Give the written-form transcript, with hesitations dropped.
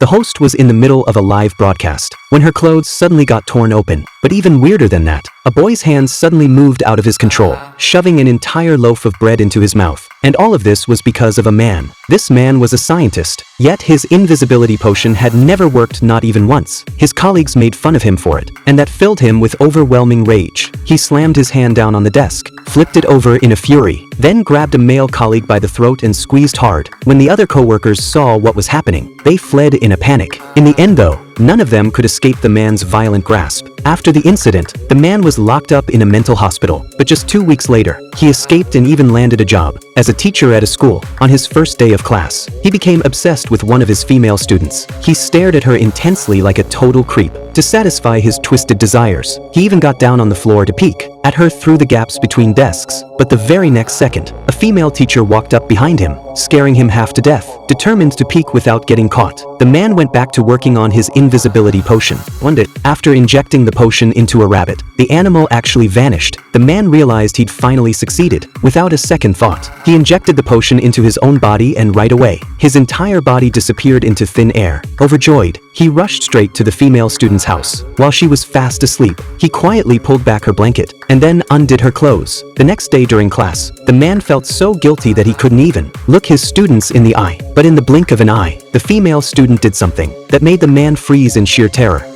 The host was in the middle of a live broadcast when her clothes suddenly got torn open. But even weirder than that, a boy's hands suddenly moved out of his control, shoving an entire loaf of bread into his mouth. And all of this was because of a man. This man was a scientist, yet his invisibility potion had never worked, not even once. His colleagues made fun of him for it, and that filled him with overwhelming rage. He slammed his hand down on the desk, flipped it over in a fury, then grabbed a male colleague by the throat and squeezed hard. When the other coworkers saw what was happening, they fled in a panic. In the end though, none of them could escape the man's violent grasp. After the incident, the man was locked up in a mental hospital, but just 2 weeks later, he escaped and even landed a job as a teacher at a school. On his first day of class, he became obsessed with one of his female students. He stared at her intensely like a total creep. To satisfy his twisted desires, he even got down on the floor to peek at her through the gaps between desks. But the very next second, a female teacher walked up behind him, scaring him half to death. Determined to peek without getting caught, the man went back to working on his invisibility potion. One day, after injecting the potion into a rabbit, the animal actually vanished. The man realized he'd finally succeeded. Without a second thought, he injected the potion into his own body, and right away, his entire body disappeared into thin air. Overjoyed, he rushed straight to the female student's house. While she was fast asleep, he quietly pulled back her blanket and then undid her clothes. The next day during class, the man felt so guilty that he couldn't even look his students in the eye. But in the blink of an eye, the female student did something that made the man freeze in sheer terror.